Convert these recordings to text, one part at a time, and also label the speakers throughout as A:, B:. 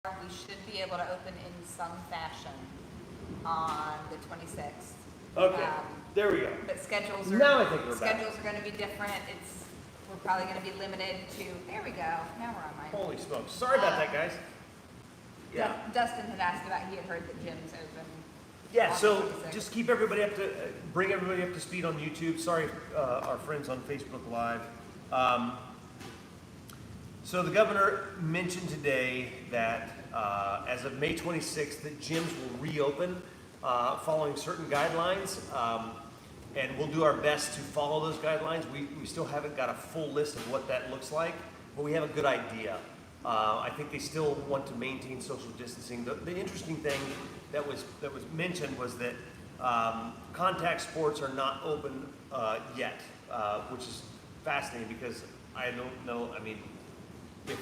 A: We should be able to open in some fashion on the 26th.
B: Okay, there we go.
A: But schedules
B: Now I think we're back.
A: are going to be different. We're probably going to be limited to. There we go. Now we're on my.
B: Holy smokes! Sorry about that, guys. Yeah.
A: Dustin had asked about. He had heard that gym's open.
B: Yeah. So just keep everybody up to bring everybody up to speed on YouTube. Sorry, our friends on Facebook Live. So the governor mentioned today that as of May 26th, that gyms will reopen following certain guidelines, and we'll do our best to follow those guidelines. We still haven't got a full list of what that looks like, but we have a good idea. I think they still want to maintain social distancing. The interesting thing that was mentioned was that contact sports are not open yet, which is fascinating because I don't know. I mean, if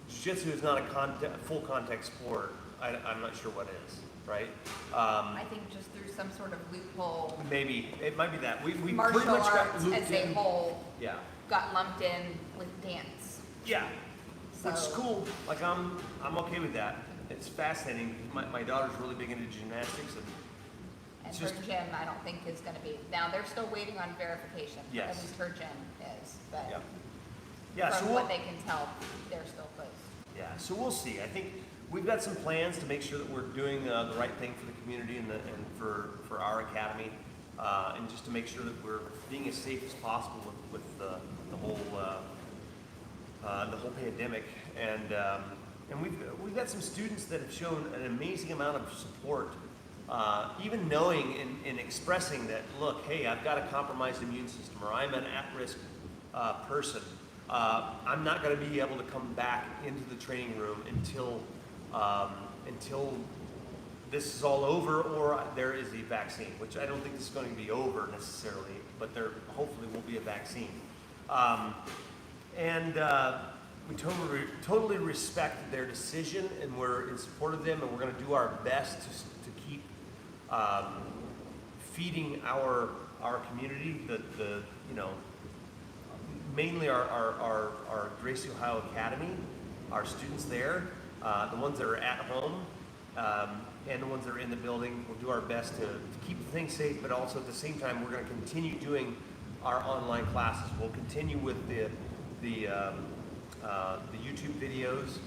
B: Jiu-Jitsu is not a full contact sport, I'm not sure what is, right?
A: I think just through some sort of loophole.
B: Maybe it might be that we
A: Martial
B: pretty much got
A: arts
B: looped
A: as
B: in.
A: a whole
B: Yeah.
A: got lumped in with dance.
B: Yeah, which is
A: So-
B: cool. Like I'm okay with that. It's fascinating. My daughter's really big into gymnastics, and
A: And
B: it's
A: her
B: just
A: gym, I don't think is going to be. Now they're still waiting on verification.
B: Yes.
A: At least her gym is, but
B: yeah, yeah.
A: from
B: So
A: what they can tell, they're still closed.
B: yeah, so we'll see. I think we've got some plans to make sure that we're doing the right thing for the community and for our academy, and just to make sure that we're being as safe as possible with the whole pandemic. And we've got some students that have shown an amazing amount of support, even knowing and expressing that, look, hey, I've got a compromised immune system, or I'm an at-risk person. I'm not going to be able to come back into the training room until this is all over, or there is a vaccine, which I don't think this is going to be over necessarily, but there hopefully will be a vaccine. We totally respect their decision, and we're in support of them, and we're going to do our best to keep feeding our community, mainly our Gracie, Ohio Academy, our students there, the ones that are at home, and the ones that are in the building. We'll do our best to keep things safe, but also at the same time, we're going to continue doing our online classes. We'll continue with the YouTube videos,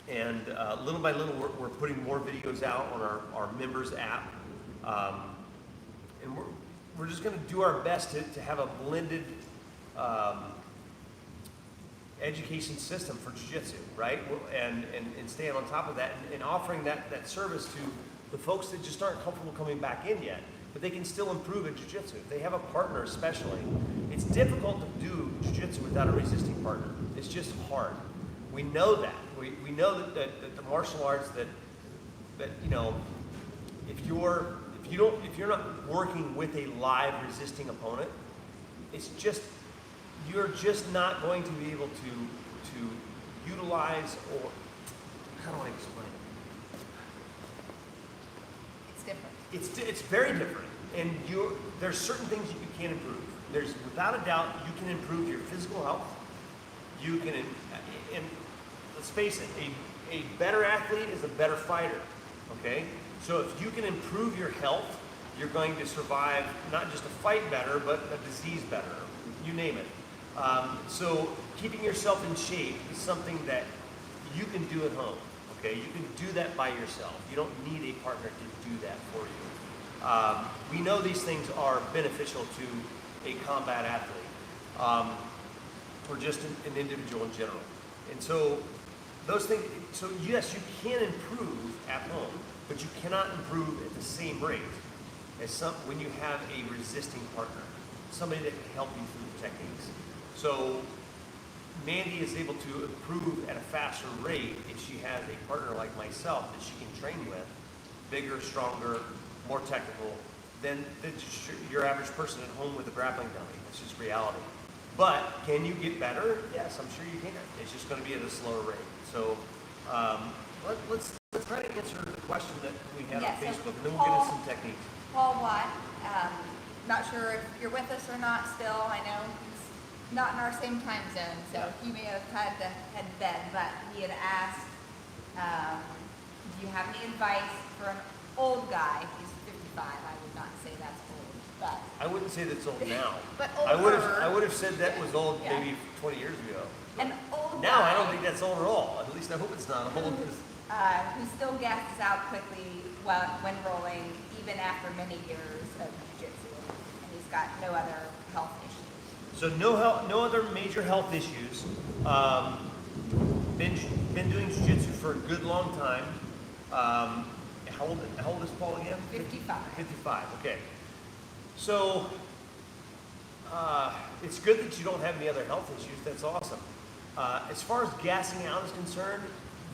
B: and little by little, we're putting more videos out on our members app, and we're just going to do our best to have a blended education system for Jiu-Jitsu, right? And staying on top of that and offering that service to the folks that just aren't comfortable coming back in yet, but they can still improve in Jiu-Jitsu. If they have a partner especially, it's difficult to do Jiu-Jitsu without a resisting partner. It's just hard. We know that. We know that the martial arts that if you're not working with a live resisting opponent, you're just not going to be able to utilize, or how do I explain it?
A: It's different.
B: It's very different, and there's certain things you can improve. There's without a doubt you can improve your physical health. You can, and let's face it, a better athlete is a better fighter. Okay, so if you can improve your health, you're going to survive not just a fight better, but a disease better. You name it. So keeping yourself in shape is something that you can do at home. Okay, you can do that by yourself. You don't need a partner to do that for you. We know these things are beneficial to a combat athlete, or just an individual in general. And so those things. So yes, you can improve at home, but you cannot improve at the same rate as when you have a resisting partner, somebody that can help you through the techniques. So Mandy is able to improve at a faster rate if she has a partner like myself that she can train with, bigger, stronger, more technical than your average person at home with a grappling dummy. It's just reality. But can you get better? Yes, I'm sure you can. It's just going to be at a slower rate. So let's try to answer the question that we had on Facebook, and then we'll get into some techniques.
A: Paul Watt, not sure if you're with us or not still. I know he's not in our same time zone, so he may have had to head to bed, but he had asked, do you have any advice for an old guy? He's 55. I would not say that's old, but
B: I wouldn't say that's old now.
A: but
B: I
A: older.
B: would have said that was old
A: Yeah.
B: maybe 20 years ago.
A: An old
B: Now
A: guy
B: I don't think that's old at all. At least I hope it's not old.
A: who still gasses out quickly when rolling, even after many years of jiu-jitsu, and he's got no other health issues.
B: So no other major health issues. Been doing jiu-jitsu for a good long time. How old is Paul again?
A: 55.
B: 55. Okay. So it's good that you don't have any other health issues. That's awesome. As far as gassing out is concerned,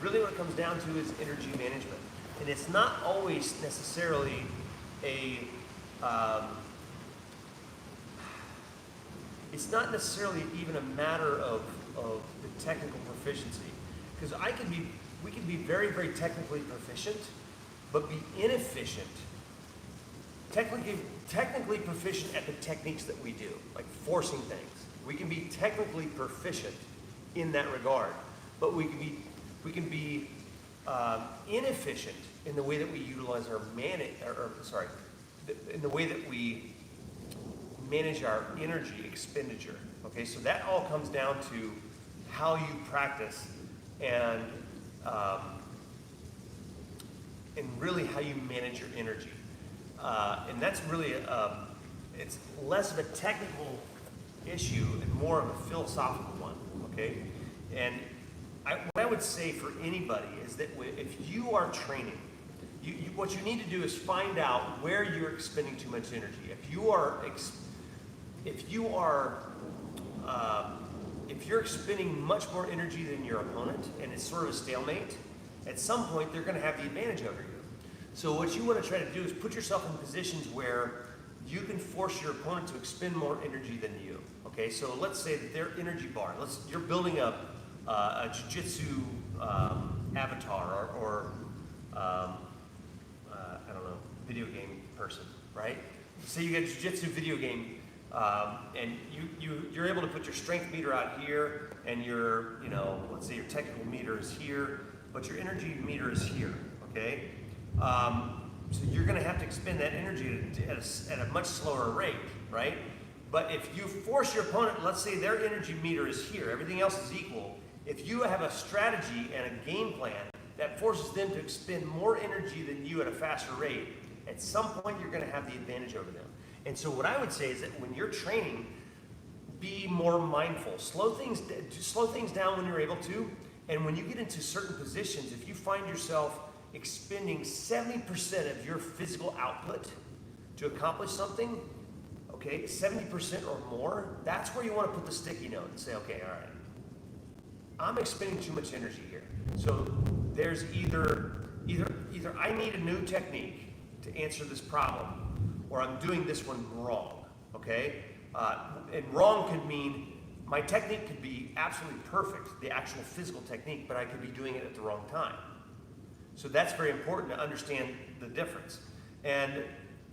B: really what it comes down to is energy management, and it's not always necessarily it's not necessarily even a matter of the technical proficiency, because we can be very, very technically proficient, but be inefficient. Technically proficient at the techniques that we do, like forcing things. We can be technically proficient in that regard, but we can be inefficient in the way that we utilize our in the way that we manage our energy expenditure. Okay, so that all comes down to how you practice and really how you manage your energy. And that's really it's less of a technical issue and more of a philosophical one. Okay, and what I would say for anybody is that if you are training, what you need to do is find out where you're expending too much energy. If you're expending much more energy than your opponent, and it's sort of a stalemate, at some point they're going to have the advantage over you. So what you want to try to do is put yourself in positions where you can force your opponent to expend more energy than you. Okay, so let's say that their energy bar, you're building up a jiu-jitsu avatar or I don't know, video game person, right? Say you get a jiu-jitsu video game, and you're able to put your strength meter out here, and let's say your technical meter is here, but your energy meter is here, okay? So you're going to have to expend that energy at a much slower rate, right? But if you force your opponent, let's say their energy meter is here, everything else is equal. If you have a strategy and a game plan that forces them to expend more energy than you at a faster rate, at some point you're going to have the advantage over them. And so what I would say is that when you're training, be more mindful. Slow things down when you're able to. And when you get into certain positions, if you find yourself expending 70% of your physical output to accomplish something, okay, 70% or more, that's where you want to put the sticky note and say, okay, all right, I'm expending too much energy here. So there's either I need a new technique to answer this problem, or I'm doing this one wrong, okay? And wrong could mean my technique could be absolutely perfect, the actual physical technique, but I could be doing it at the wrong time. So that's very important to understand the difference. And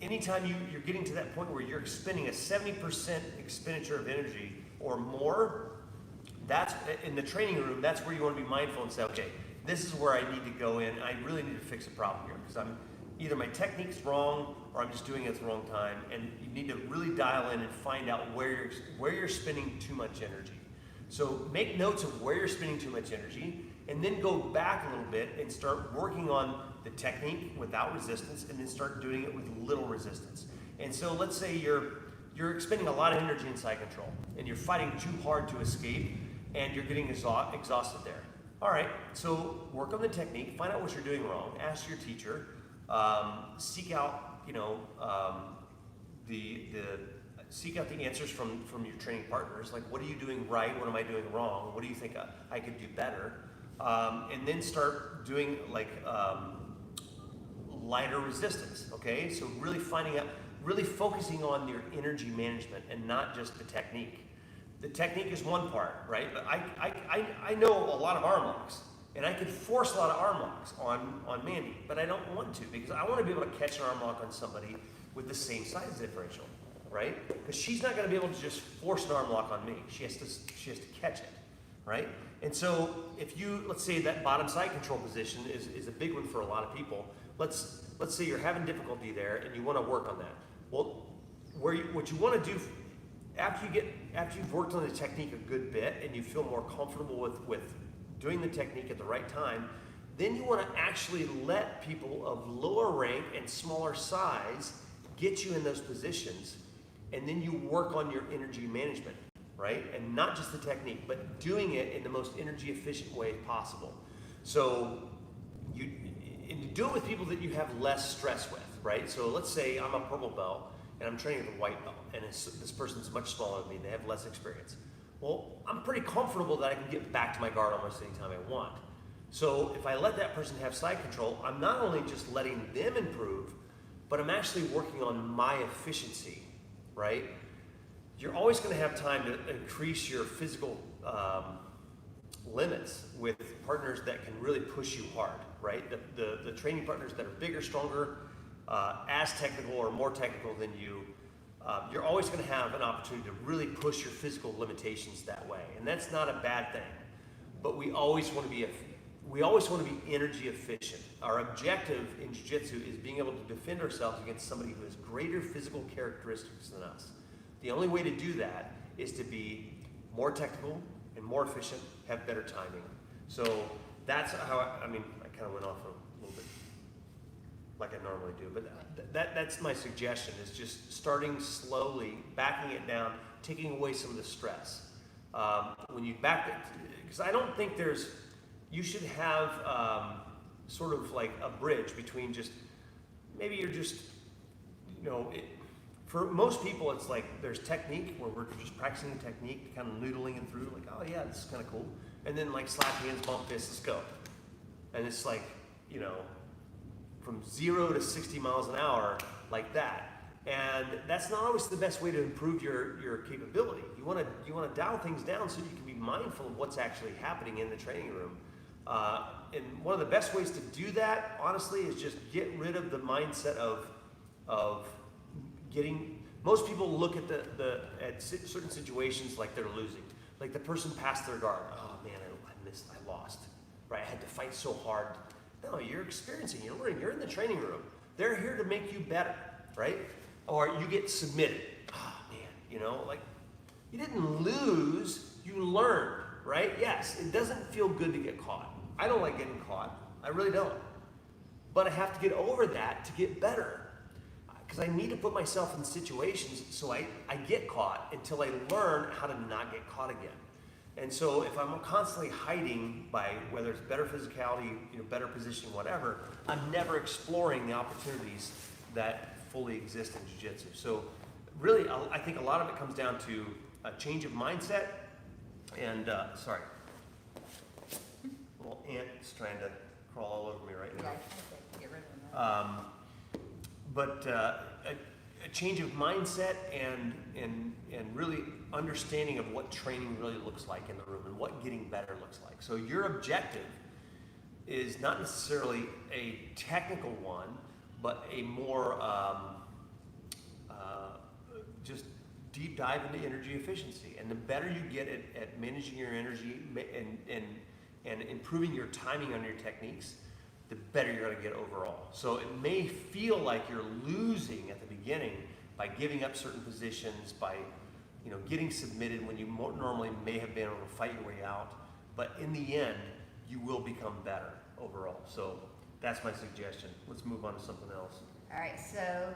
B: anytime you're getting to that point where you're expending a 70% expenditure of energy or more, that's in the training room, that's where you want to be mindful and say, okay, this is where I need to go in. I really need to fix a problem here, because either my technique's wrong or I'm just doing it at the wrong time. And you need to really dial in and find out where you're spending too much energy. So make notes of where you're spending too much energy, and then go back a little bit and start working on the technique without resistance, and then start doing it with little resistance. And so let's say you're expending a lot of energy in side control, and you're fighting too hard to escape, and you're getting exhausted there. All right, so work on the technique, find out what you're doing wrong, ask your teacher, seek out, seek out the answers from your training partners. Like, what are you doing right? What am I doing wrong? What do you think I could do better? And then start doing lighter resistance. Okay, so really focusing on your energy management and not just the technique. The technique is one part, right? But I know a lot of arm locks, and I could force a lot of arm locks on Mandy, but I don't want to, because I want to be able to catch an arm lock on somebody with the same size differential, right? Because she's not going to be able to just force an arm lock on me. She has to catch it, right? And so if you, let's say that bottom side control position is a big one for a lot of people. Let's say you're having difficulty there and you want to work on that. Well, what you want to do after you've worked on the technique a good bit and you feel more comfortable with doing the technique at the right time, then you want to actually let people of lower rank and smaller size get you in those positions, and then you work on your energy management, right? And not just the technique, but doing it in the most energy efficient way possible. So you do it with people that you have less stress with, right? So let's say I'm a purple belt and I'm training with a white belt, and this person's much smaller than me, they have less experience. Well, I'm pretty comfortable that I can get back to my guard almost any time I want. So if I let that person have side control, I'm not only just letting them improve, but I'm actually working on my efficiency, right? You're always going to have time to increase your physical limits with partners that can really push you hard, right? The training partners that are bigger, stronger, as technical or more technical than you, you're always going to have an opportunity to really push your physical limitations that way, and that's not a bad thing. But we always want to be energy efficient. Our objective in Jiu-Jitsu is being able to defend ourselves against somebody who has greater physical characteristics than us. The only way to do that is to be more technical and more efficient, have better timing. So that's how I kind of went off a little bit like I normally do, but that's my suggestion, is just starting slowly, backing it down, taking away some of the stress. When you back it, because I don't think you should have sort of like a bridge between just, maybe you're just, for most people it's like there's technique where we're just practicing the technique, kind of noodling it through, like, oh yeah, this is kind of cool. And then like slap hands, bump fists, let's go. And it's like, from 0 to 60 miles an hour like that. And that's not always the best way to improve your capability. You want to dial things down so you can be mindful of what's actually happening in the training room. And one of the best ways to do that, honestly, is just get rid of the mindset of getting. Most people look at certain situations like they're losing, like the person passed their guard. Oh man, I lost. Right, I had to fight so hard. No, you're experiencing, you're learning, you're in the training room. They're here to make you better, right? Or you get submitted. Oh man, like you didn't lose, you learned, right? Yes, it doesn't feel good to get caught. I don't like getting caught, I really don't. But I have to get over that to get better. Because I need to put myself in situations so I get caught until I learn how to not get caught again. And so if I'm constantly hiding by whether it's better physicality, better positioning, whatever, I'm never exploring the opportunities that fully exist in Jiu-Jitsu. So really, I think a lot of it comes down to a change of mindset and, sorry, little ant is trying to crawl all over me right now.
A: Yeah, get rid of them.
B: But a change of mindset and really understanding of what training really looks like in the room and what getting better looks like. So your objective is not necessarily a technical one, but a more just deep dive into energy efficiency. And the better you get at managing your energy and improving your timing on your techniques, the better you're going to get overall. So it may feel like you're losing at the beginning by giving up certain positions, by getting submitted when you normally may have been able to fight your way out. But in the end, you will become better overall. So that's my suggestion. Let's move on to something else.
A: All right, so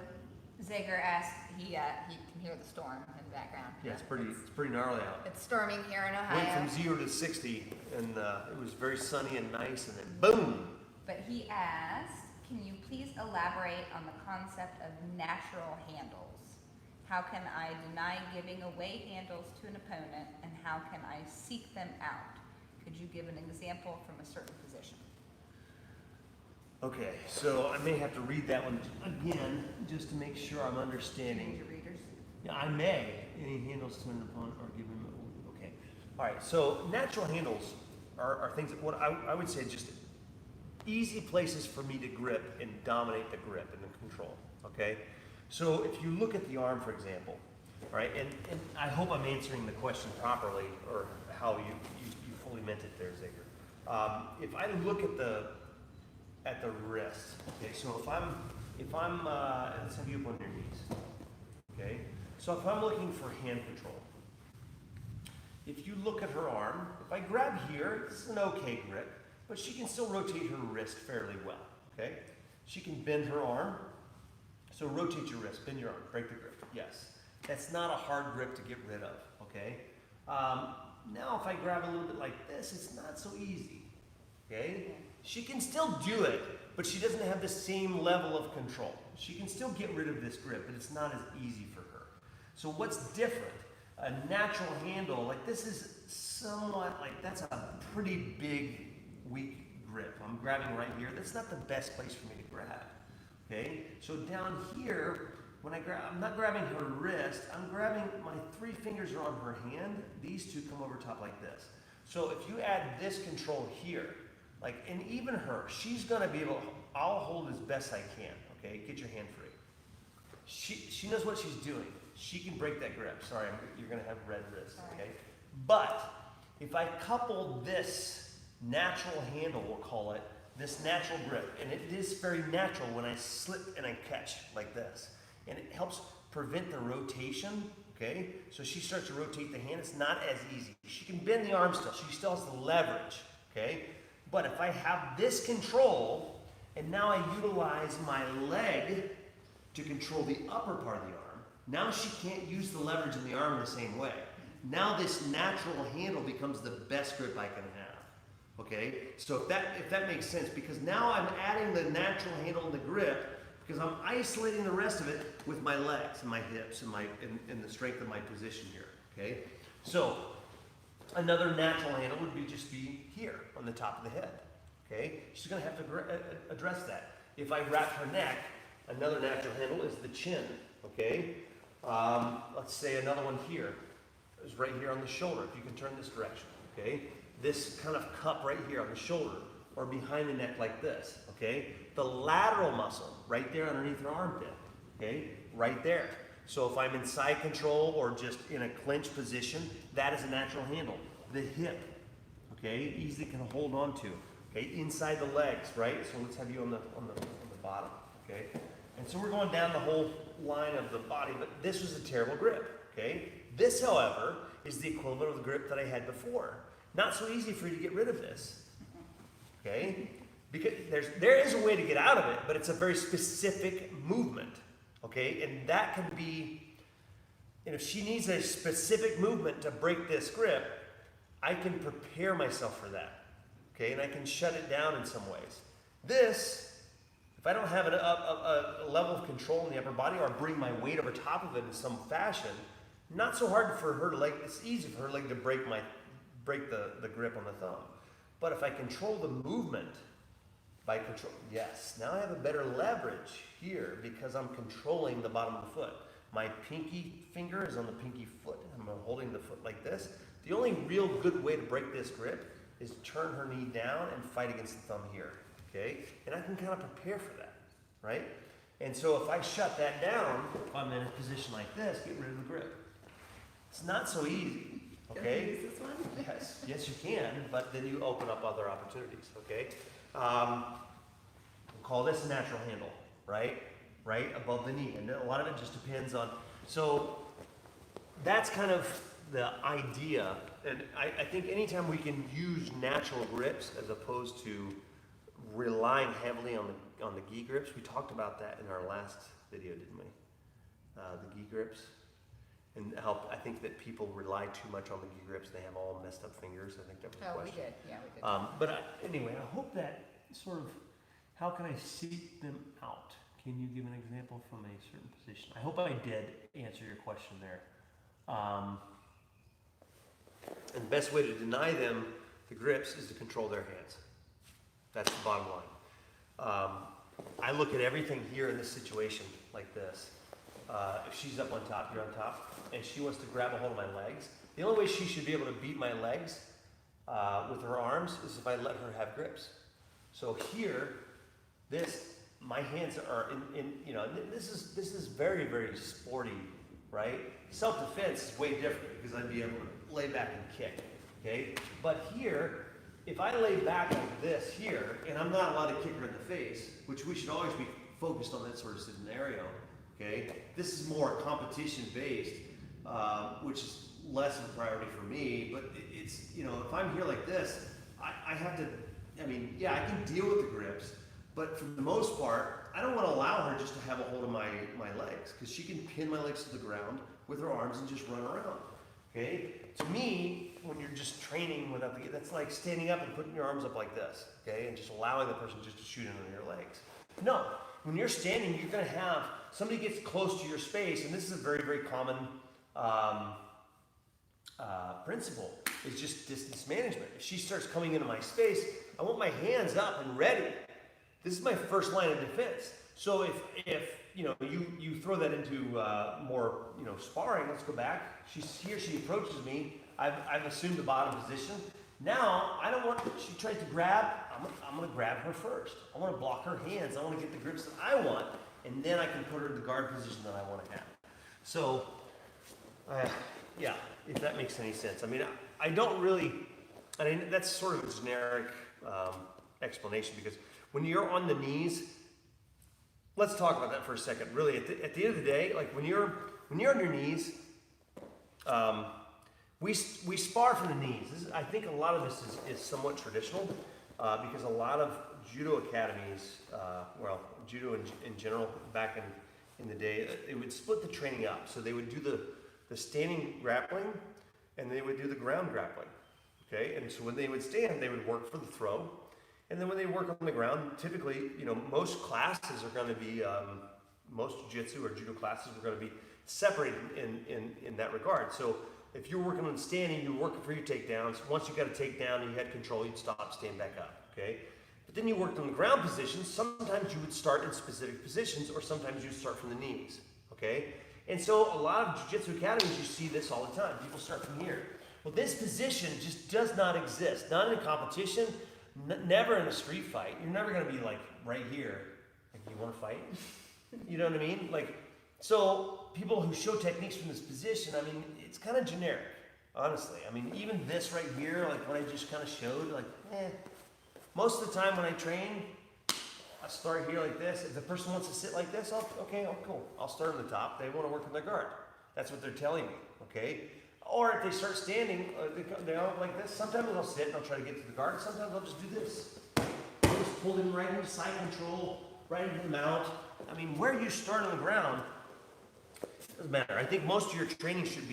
A: Zager asked, he can hear the storm in the background.
B: Yeah, it's pretty gnarly out.
A: It's storming here in Ohio.
B: Went from 0 to 60, and it was very sunny and nice, and then boom.
A: But he asked, can you please elaborate on the concept of natural handles? How can I deny giving away handles to an opponent, and how can I seek them out? Could you give an example from a certain position?
B: Okay, so I may have to read that one again just to make sure I'm understanding.
A: Your readers.
B: Yeah, I may. Any handles to an opponent or give him. Okay. All right. So natural handles are things that I would say just easy places for me to grip and dominate the grip and the control. Okay. So if you look at the arm, for example, right? And I hope I'm answering the question properly, or how you fully meant it there, Zager. If I look at the wrist, okay, so if I'm let's have you up on your knees, okay? So if I'm looking for hand control, if you look at her arm, if I grab here, this is an okay grip, but she can still rotate her wrist fairly well, okay? She can bend her arm. So rotate your wrist, bend your arm, break the grip, yes. That's not a hard grip to get rid of, okay? Now if I grab a little bit like this, it's not so easy, okay? She can still do it, but she doesn't have the same level of control. She can still get rid of this grip, but it's not as easy for her. So what's different? A natural handle, like this is somewhat like, that's a pretty big, weak grip. I'm grabbing right here. That's not the best place for me to grab, okay? So down here, when I grab, I'm not grabbing her wrist, I'm grabbing, my 3 fingers are on her hand. These 2 come over top like this. So if you add this control here, like, and even her, she's gonna be able, I'll hold as best I can, okay? Get your hand free. She knows what she's doing. She can break that grip. Sorry, you're gonna have red wrists, okay? But if I couple this natural handle, we'll call it, this natural grip, and it is very natural when I slip and I catch like this, and it helps prevent the rotation, okay? So she starts to rotate the hand, it's not as easy. She can bend the arm still, she still has the leverage, okay? But if I have this control, and now I utilize my leg to control the upper part of the arm, now she can't use the leverage in the arm the same way. Now this natural handle becomes the best grip I can have. Okay, so if that makes sense, because now I'm adding the natural handle in the grip, because I'm isolating the rest of it with my legs and my hips and the strength of my position here. Okay, so another natural handle would just be here on the top of the head. Okay, she's going to have to address that. If I wrap her neck, another natural handle is the chin. Okay, let's say another one here is right here on the shoulder. If you can turn this direction. Okay. This kind of cup right here on the shoulder or behind the neck like this, okay? The lateral muscle right there underneath her armpit, okay? Right there. So if I'm in side control or just in a clinch position, that is a natural handle. The hip, okay? Easily can hold on to, okay? Inside the legs, right? So let's have you on the bottom, okay? And so we're going down the whole line of the body, but this was a terrible grip, okay? This, however, is the equivalent of the grip that I had before. Not so easy for you to get rid of this, okay? Because there is a way to get out of it, but it's a very specific movement, okay? And that can be, and if she needs a specific movement to break this grip, I can prepare myself for that, okay? And I can shut it down in some ways. This, if I don't have a level of control in the upper body or bring my weight over top of it in some fashion, not so hard for her leg, it's easy for her leg to break the grip on the thumb. But if I control the movement by control, yes, now I have a better leverage here because I'm controlling the bottom of the foot. My pinky finger is on the pinky foot. I'm holding the foot like this. The only real good way to break this grip is to turn her knee down and fight against the thumb here, okay? And I can kind of prepare for that, right? And so if I shut that down, if I'm in a position like this, get rid of the grip. It's not so easy. Okay.
A: Can I use this one?
B: Yes, you can, but then you open up other opportunities. Okay. We'll call this a natural handle, right? Right above the knee, and a lot of it just depends on. So that's kind of the idea, and I think anytime we can use natural grips as opposed to relying heavily on the gi grips, we talked about that in our last video, didn't we? The gi grips. And how I think that people rely too much on the gi grips. They have all messed up fingers. I think that was the question.
A: We did. Yeah, we did.
B: But anyway, I hope that sort of, how can I seek them out? Can you give an example from a certain position? I hope I did answer your question there. And the best way to deny them the grips is to control their hands. That's the bottom line. I look at everything here in this situation like this. If she's up on top, you're on top, and she wants to grab a hold of my legs, the only way she should be able to beat my legs with her arms is if I let her have grips. So here, my hands are in this is very, very sporty right? Self-defense is way different because I'd be able to lay back and kick, okay? But here, if I lay back like this here, and I'm not allowed to kick her in the face, which we should always be focused on that sort of scenario, okay? This is more competition-based, which is less of a priority for me, but it's, you know, if I'm here like this, I have to, I mean, yeah, I can deal with the grips, but for the most part, I don't want to allow her just to have a hold of my legs, because she can pin my legs to the ground with her arms and just run around, okay? To me, when you're just training without the, that's like standing up and putting your arms up like this, okay? And just allowing the person just to shoot in on your legs. No, when you're standing, you're going to have, somebody gets close to your space, and this is a very, very common principle, is just distance management. If she starts coming into my space, I want my hands up and ready. This is my first line of defense. So if you know you throw that into more sparring, let's go back. She approaches me. I've assumed the bottom position. Now I don't want. She tries to grab. I'm going to grab her first. I want to block her hands. I want to get the grips that I want, and then I can put her in the guard position that I want to have. So. Yeah, if that makes any sense. I mean, I don't really, I mean, that's sort of a generic explanation, because when you're on the knees, let's talk about that for a second. Really, at the end of the day, like when you're on your knees, we spar from the knees. I think a lot of this is somewhat traditional, because a lot of judo academies, well, judo in general, back in the day, they would split the training up. So they would do the standing grappling, and they would do the ground grappling, okay? And so when they would stand, they would work for the throw, and then when they work on the ground, typically, most classes are going to be, most jiu-jitsu or judo classes are going to be separated in that regard. So if you're working on standing, you're working for your takedowns. Once you got a takedown and you had control, you'd stop, stand back up, okay? But then you worked on the ground positions. Sometimes you would start in specific positions, or sometimes you'd start from the knees, okay? And so a lot of jiu-jitsu academies, you see this all the time. People start from here. Well, this position just does not exist. Not in a competition, never in a street fight. You're never going to be like right here. Like, you want to fight? You know what I mean? Like, so people who show techniques from this position, I mean, it's kind of generic, honestly. I mean, even this right here, like what I just kind of showed, like, most of the time when I train, I start here like this. If the person wants to sit like this, cool. I'll start on the top. They want to work on their guard. That's what they're telling me, okay? Or if they start standing, they all like this. Sometimes I'll sit and I'll try to get to the guard. Sometimes I'll just do this. I'll just pull them right into side control, right into the mount. I mean, where you start on the ground doesn't matter. I think most of your training should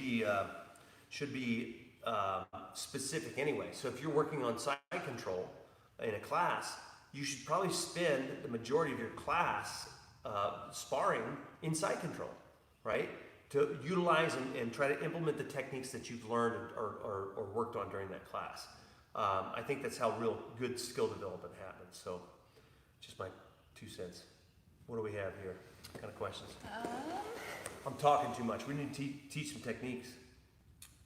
B: be specific anyway. So if you're working on side control in a class, you should probably spend the majority of your class sparring in side control, right? To utilize and try to implement the techniques that you've learned or worked on during that class. I think that's how real good skill development happens. So, just my 2 cents. What do we have here? What kind of questions? I'm talking too much. We need to teach some techniques.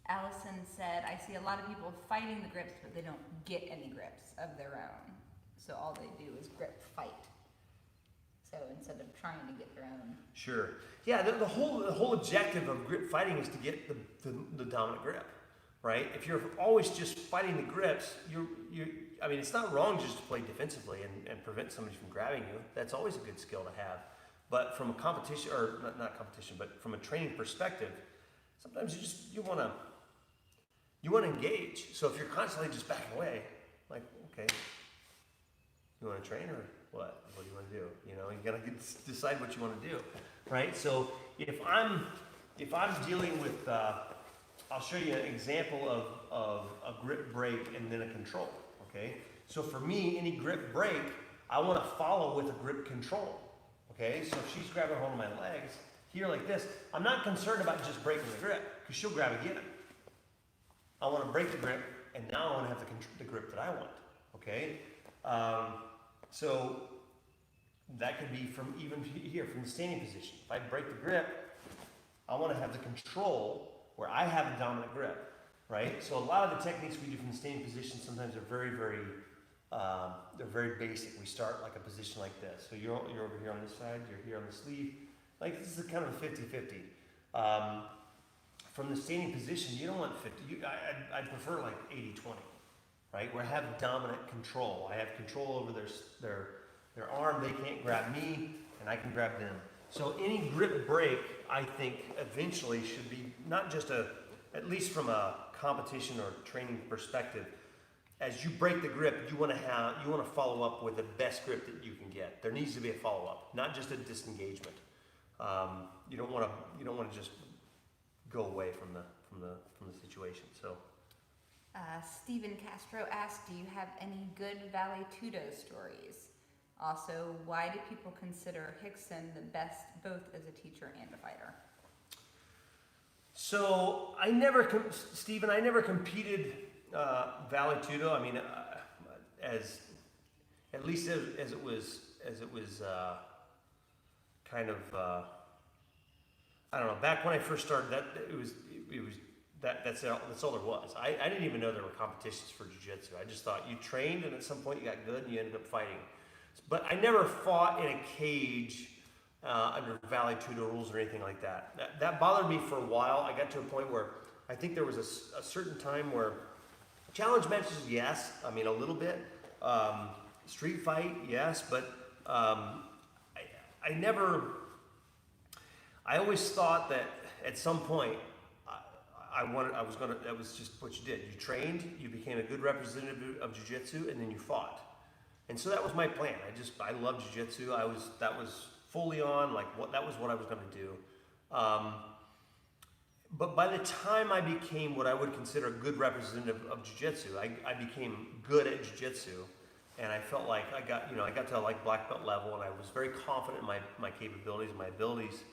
A: Allison said, I see a lot of people fighting the grips, but they don't get any grips of their own. So all they do is grip fight. So instead of trying to get their own. Sure.
B: Yeah, the whole objective of grip fighting is to get the dominant grip, right? If you're always just fighting the grips, I mean, it's not wrong just to play defensively and prevent somebody from grabbing you. That's always a good skill to have. But from a competition, or not competition, but from a training perspective, sometimes you want to engage. So if you're constantly just backing away, like, okay, you want to train or what? What do you want to do? You got to decide what you want to do, right? So if I'm dealing with, I'll show you an example of a grip break and then a control, okay? So for me, any grip break, I want to follow with a grip control, okay? So if she's grabbing hold of my legs, here like this, I'm not concerned about just breaking the grip, because she'll grab again. I want to break the grip, and now I want to have the grip that I want, okay? So that could be from even here, from the standing position. If I break the grip, I want to have the control where I have a dominant grip, right? So a lot of the techniques we do from the standing position sometimes are very, very, they're very basic. We start like a position like this. So you're over here on this side, you're here on the sleeve. Like this is kind of a 50-50. From the standing position, you don't want 50. I prefer like 80-20, right? Where I have dominant control. I have control over their arm. They can't grab me, and I can grab them. So any grip break, I think, eventually should be not just at least from a competition or training perspective. As you break the grip, you want to follow up with the best grip that you can get. There needs to be a follow up, not just a disengagement. You don't want to just go away from the situation. So,
A: Stephen Castro asked, "Do you have any good Vale Tudo stories? Also, why do people consider Rickson the best, both as a teacher and a fighter?"
B: So Stephen, I never competed Vale Tudo. I mean, as it was kind of. I don't know. Back when I first started, that's all there was. I didn't even know there were competitions for jiu-jitsu. I just thought you trained, and at some point you got good, and you ended up fighting. But I never fought in a cage under Vale Tudo rules or anything like that. That bothered me for a while. I got to a point where I think there was a certain time where challenge matches, yes. I mean, a little bit. Street fight, yes. But I always thought that at some point that was just what you did. You trained, you became a good representative of jiu-jitsu, and then you fought. And so that was my plan. I loved jiu-jitsu. That was fully on, that was what I was going to do. But by the time I became what I would consider a good representative of jiu-jitsu, I became good at jiu-jitsu, and I felt like I got to like black belt level, and I was very confident in my capabilities and my abilities.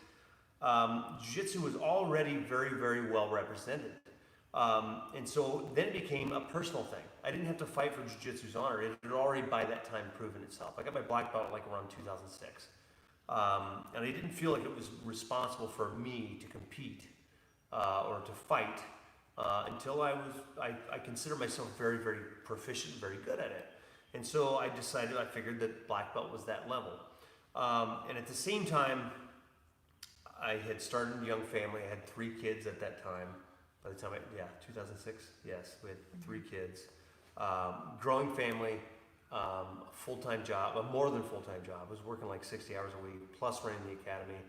B: Jiu-jitsu was already very, very well represented. And so then it became a personal thing. I didn't have to fight for Jiu-Jitsu's honor. It had already by that time proven itself. I got my black belt around 2006. And I didn't feel like it was responsible for me to compete or to fight until I consider myself very, very proficient, very good at it. And so I figured that black belt was that level. And at the same time, I had started a young family. I had 3 kids at that time. By the time 2006, yes, we had 3 kids. Growing family, full-time job, a more than full-time job. I was working like 60 hours a week, plus running the academy.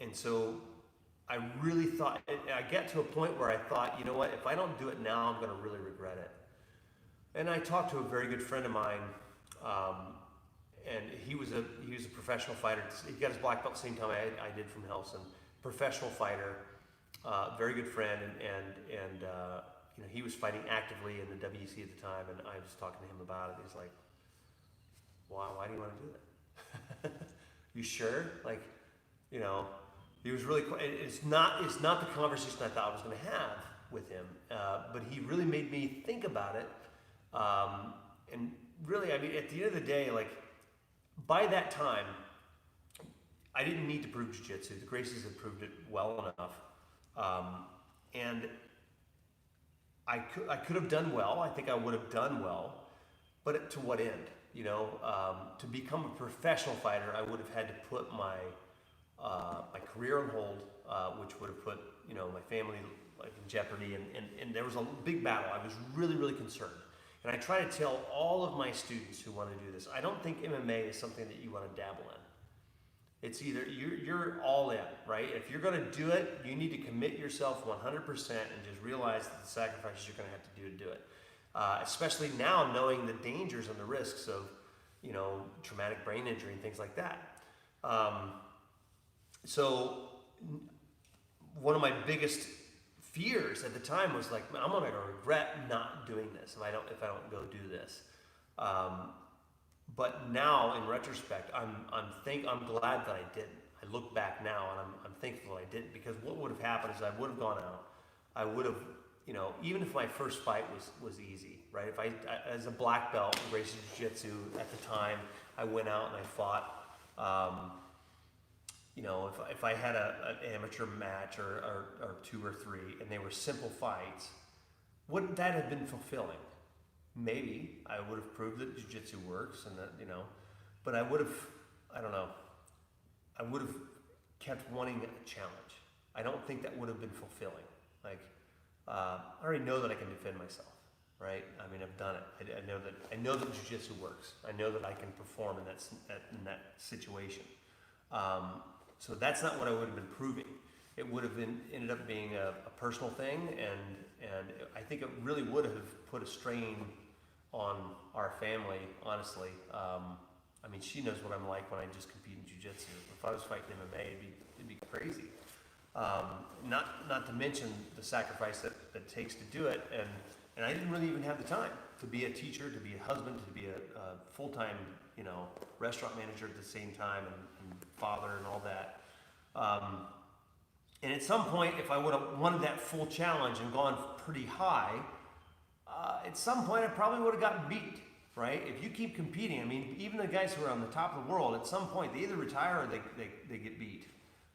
B: And so I really thought, I got to a point where I thought, you know what, if I don't do it now, I'm going to really regret it. And I talked to a very good friend of mine, and he was a professional fighter. He got his black belt the same time I did from Helson. Professional fighter, very good friend, and he was fighting actively in the WEC at the time, and I was talking to him about it. He's like, why do you want to do that? You sure? He was really. It's not the conversation I thought I was going to have with him, but he really made me think about it. And really, I mean, at the end of the day, by that time, I didn't need to prove jiu-jitsu. The Gracies had proved it well enough. And I could have done well. I think I would have done well. But to what end? To become a professional fighter, I would have had to put my career on hold, which would have put my family in jeopardy. And there was a big battle. I was really, really concerned. And I try to tell all of my students who want to do this, I don't think MMA is something that you want to dabble in. It's either you're all in, right? If you're going to do it, you need to commit yourself 100% and just realize the sacrifices you're going to have to do it. Especially now, knowing the dangers and the risks of, traumatic brain injury and things like that. So one of my biggest fears at the time was like, I'm going to regret not doing this if I don't go do this. But now, in retrospect, I'm glad that I didn't. I look back now and I'm thankful I didn't, because what would have happened is I would have gone out. I would have, even if my first fight was easy, right? If I as a black belt in Gracie Jiu-Jitsu at the time, I went out and I fought. If I had an amateur match or 2 or 3 and they were simple fights, wouldn't that have been fulfilling? Maybe I would have proved that jiu-jitsu works and that, but I would have, I don't know, I would have kept wanting a challenge. I don't think that would have been fulfilling. Like, I already know that I can defend myself, right? I mean, I've done it. I know that jiu-jitsu works. I know that I can perform in that situation. So that's not what I would have been proving. It would have ended up being a personal thing, and I think it really would have put a strain on our family, honestly. I mean, she knows what I'm like when I just compete in jiu-jitsu. If I was fighting MMA, it'd be crazy. Not to mention the sacrifice that it takes to do it, and I didn't really even have the time to be a teacher, to be a husband, to be a full-time, restaurant manager at the same time, and father and all that. And at some point, if I would have wanted that full challenge and gone pretty high, at some point I probably would have gotten beat, right? If you keep competing, I mean, even the guys who are on the top of the world, at some point they either retire or they get beat.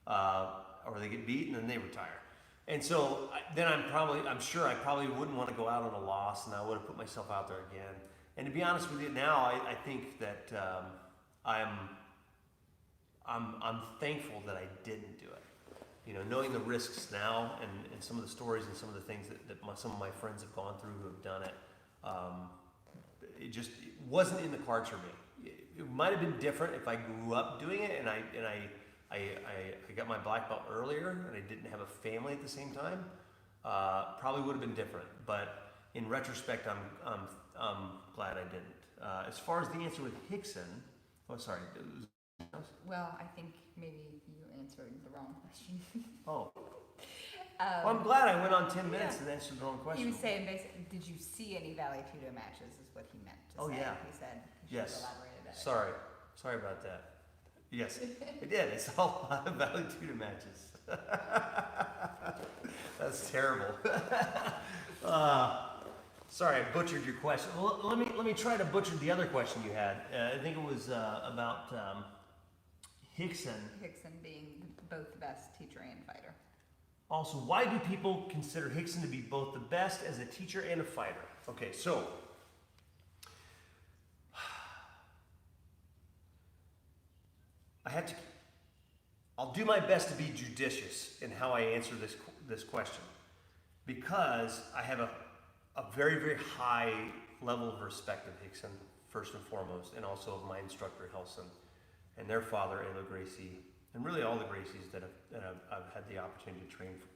B: Or they get beat and then they retire. And so then I'm sure I probably wouldn't want to go out on a loss, and I would have put myself out there again. And to be honest with you, now I think that I'm thankful that I didn't do it. Knowing the risks now and some of the stories and some of the things that some of my friends have gone through who have done it, it wasn't in the cards for me. It might have been different if I grew up doing it and I got my black belt earlier and I didn't have a family at the same time. Probably would have been different, but in retrospect, I'm glad I didn't. As far as the answer with Rickson,
A: Well, I think maybe you answered the wrong question.
B: Oh. Well, I'm glad I went on 10 minutes and answered the wrong question.
A: He was saying basically, did you see any Valley Tudo matches is what he meant to say.
B: Yeah.
A: He said he should
B: Yes.
A: have elaborated better.
B: Sorry about that. Yes, it did. It's all a lot of Valley Tudo matches. That's terrible. Sorry, I butchered your question. Well, let me try to butcher the other question you had. I think it was about Rickson.
A: Rickson being both the best teacher and fighter.
B: Also, why do people consider Rickson to be both the best as a teacher and a fighter? Okay, so I'll do my best to be judicious in how I answer this question, because I have a very, very high level of respect of Rickson, first and foremost, and also of my instructor, Helson, and their father, Gracie, and really all the Gracies that I've had the opportunity to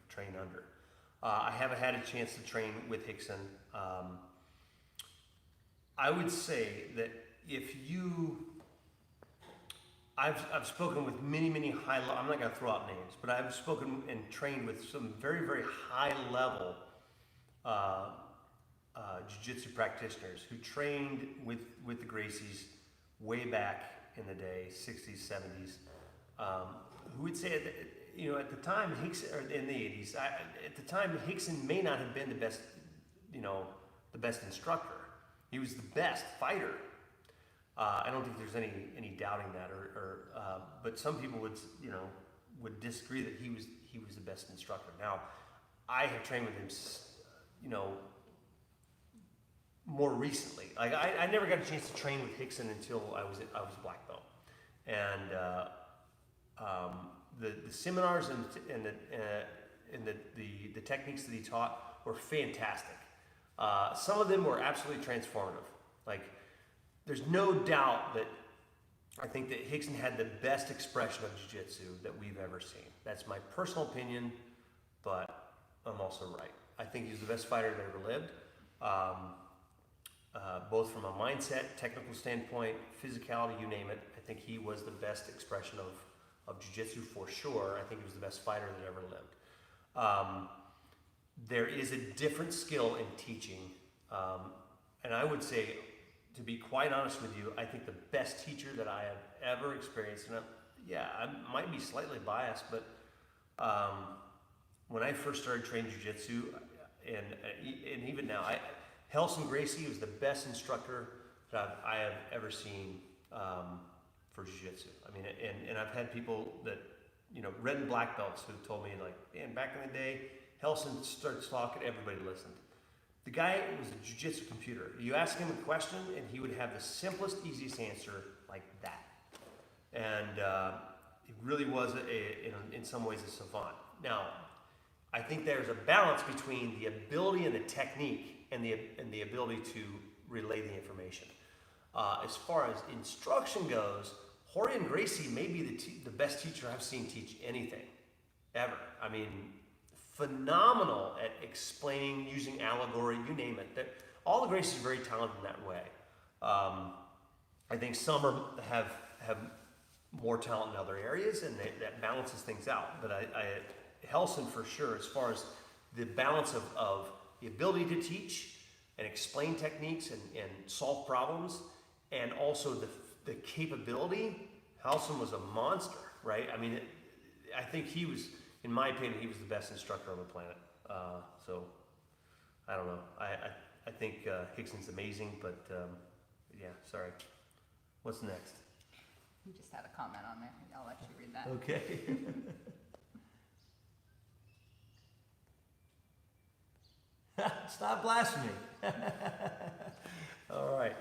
B: train under. I haven't had a chance to train with Rickson. I would say that I've spoken with many high level, I'm not going to throw out names, but I've spoken and trained with some very, very high level jiu-jitsu practitioners who trained with the Gracies way back in the day, 60s, 70s, who would say that, at the time, Rickson, or in the 80s, at the time, Rickson may not have been the best, the best instructor. He was the best fighter. I don't think there's any doubting that, but some people would disagree that he was the best instructor. Now, I have trained with him, more recently. Like I never got a chance to train with Rickson until I was black belt, and the seminars and the techniques that he taught were fantastic. Some of them were absolutely transformative. Like, there's no doubt that I think that Rickson had the best expression of jiu-jitsu that we've ever seen. That's my personal opinion, but I'm also right. I think he's the best fighter that ever lived, both from a mindset, technical standpoint, physicality, you name it. I think he was the best expression of jiu-jitsu for sure. I think he was the best fighter that ever lived. There is a different skill in teaching, and I would say, to be quite honest with you, I think the best teacher that I have ever experienced, and I might be slightly biased, but when I first started training jiu-jitsu, and even now, Helson Gracie was the best instructor that I have ever seen for jiu-jitsu. I mean, and I've had people that, red and black belts who told me, like, man, back in the day, Helson started talking, everybody listened. The guy was a jiu-jitsu computer. You ask him a question, and he would have the simplest, easiest answer like that. And he really was in some ways a savant. Now, I think there's a balance between the ability and the technique and the ability to relay the information. As far as instruction goes, Jorge and Gracie may be the best teacher I've seen teach anything, ever. I mean, phenomenal at explaining, using allegory, you name it. All the Gracies are very talented in that way. I think some have more talent in other areas, and that balances things out. But Helson, for sure, as far as the balance of the ability to teach and explain techniques and solve problems, and also the capability, Helson was a monster, right? I mean, I think he was, in my opinion, he was the best instructor on the planet. So, I don't know. I think Hickson's amazing, but yeah, sorry. What's next?
A: You just had a comment on there. I'll let you read that.
B: Okay. Stop blasphemy. All right.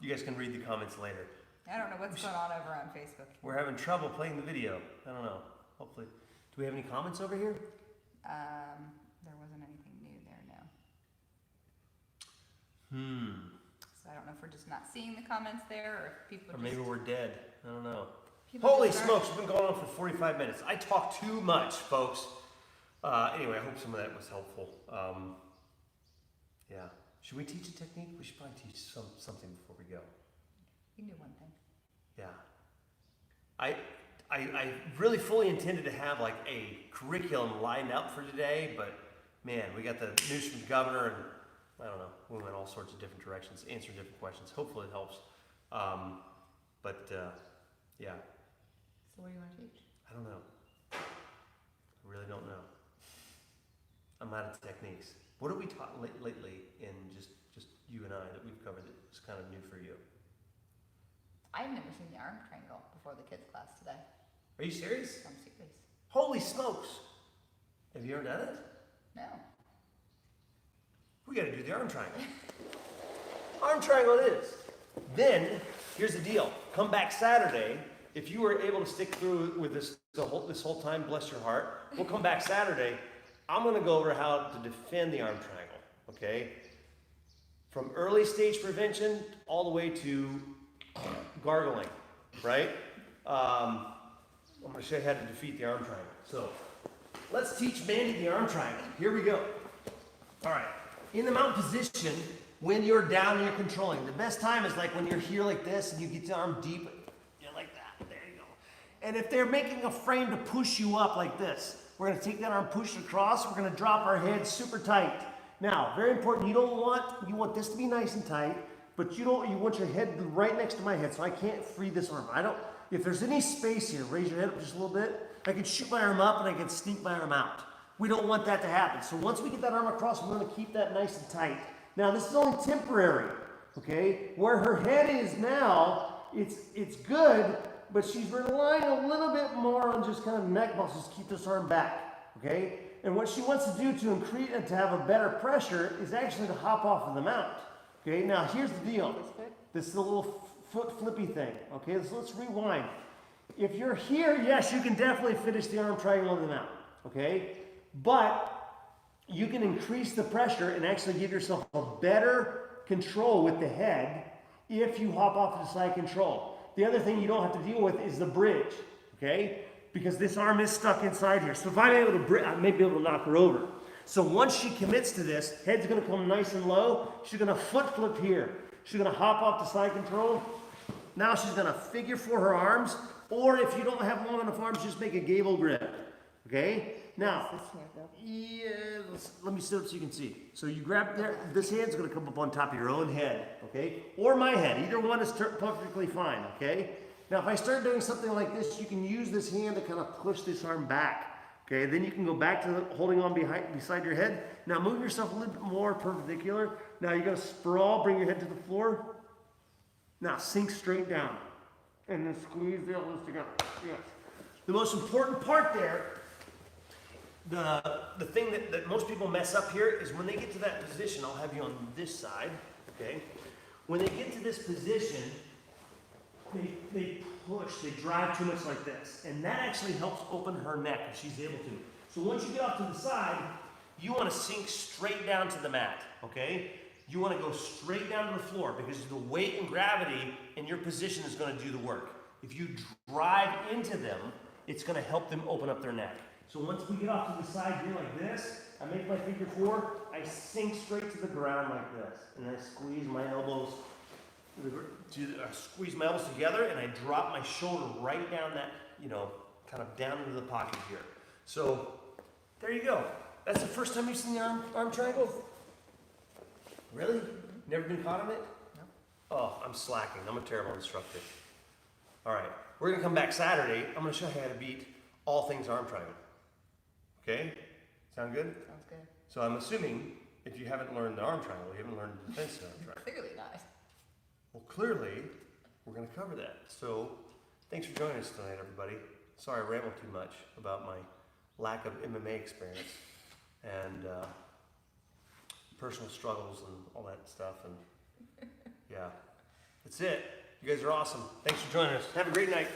B: You guys can read the comments later.
A: I don't know what's going on over on Facebook.
B: We're having trouble playing the video. I don't know. Hopefully. Do we have any comments over here?
A: There wasn't anything new there, no. So I don't know if we're just not seeing the comments there, or if people
B: Or maybe we're dead. I don't know.
A: People
B: Holy
A: just
B: smokes, we've been going on for 45 minutes. I talk too much, folks. Anyway, I hope some of that was helpful. Yeah. Should we teach a technique? We should probably teach something before we go.
A: You can do one thing.
B: Yeah. I really fully intended to have like a curriculum lined up for today, but man, we got the news from the governor, and I don't know, we went all sorts of different directions, answering different questions. Hopefully it helps. Yeah.
A: So what do you want to teach?
B: I don't know. I really don't know. I'm out of techniques. What have we taught lately in just you and I that we've covered that is kind of new for you?
A: I've never seen the arm triangle before the kids' class today.
B: Are you serious?
A: I'm serious.
B: Holy smokes! Have you ever done it?
A: No.
B: We got to do the arm triangle. Arm triangle it is. Then, here's the deal. Come back Saturday. If you were able to stick through with this whole time, bless your heart, we'll come back Saturday. I'm going to go over how to defend the arm triangle, okay? From early stage prevention all the way to gargling, right? I'm going to show you how to defeat the arm triangle. So, let's teach Mandy the arm triangle. Here we go. All right. In the mount position, when you're down and you're controlling, the best time is like when you're here like this and you get the arm deep, you're like that. There you go. And if they're making a frame to push you up like this, we're going to take that arm, push it across. We're going to drop our head super tight. Now, very important. You want this to be nice and tight, but you want your head right next to my head, so I can't free this arm. If there's any space here, raise your head up just a little bit. I can shoot my arm up and I can sneak my arm out. We don't want that to happen. So once we get that arm across, we're going to keep that nice and tight. Now, this is only temporary, okay? Where her head is now, it's good, but she's relying a little bit more on just kind of neck muscles to keep this arm back, okay? And what she wants to do to increase and to have a better pressure is actually to hop off of the mount, okay? Now, here's the deal. This is a little foot flippy thing, okay? So let's rewind. If you're here, yes, you can definitely finish the arm triangle on the mount, okay? But you can increase the pressure and actually give yourself a better control with the head if you hop off to the side control. The other thing you don't have to deal with is the bridge, okay? Because this arm is stuck inside here. So if I'm able to, I may be able to knock her over. So once she commits to this, head's gonna come nice and low. She's gonna foot flip here. She's gonna hop off to side control. Now she's gonna figure four her arms, or if you don't have long enough arms, just make a gable grip, okay? Now, yeah, let me sit up so you can see. So you grab there, this hand's gonna come up on top of your own head, okay? Or my head, either one is perfectly fine, okay? Now if I start doing something like this, you can use this hand to kind of push this arm back, okay? Then you can go back to holding on beside your head. Now move yourself a little bit more perpendicular. Now you're gonna sprawl, bring your head to the floor. Now sink straight down. And then squeeze the elbows together, yes. The most important part there, the thing that most people mess up here is when they get to that position, I'll have you on this side, okay? When they get to this position, they push, they drive too much like this. And that actually helps open her neck if she's able to. So once you get off to the side, you want to sink straight down to the mat, okay? You want to go straight down to the floor because the weight and gravity in your position is going to do the work. If you drive into them, it's going to help them open up their neck. So once we get off to the side here like this, I make my figure four, I sink straight to the ground like this. And I squeeze my elbows, squeeze my elbows together, and I drop my shoulder right down that, you know, kind of down into the pocket here. So there you go. That's the first time you've seen the arm triangle? Really? Never been caught on it?
A: No.
B: Oh, I'm slacking. I'm a terrible instructor. All right, we're gonna come back Saturday. I'm gonna show you how to beat all things arm triangle. Okay? Sound good?
A: Sounds good.
B: So I'm assuming if you haven't learned the arm triangle, you haven't learned the defensive arm triangle.
A: Clearly not.
B: Well, clearly, we're gonna cover that. So thanks for joining us tonight, everybody. Sorry I rambled too much about my lack of MMA experience and personal struggles and all that stuff. And yeah, that's it. You guys are awesome. Thanks for joining us. Have a great night.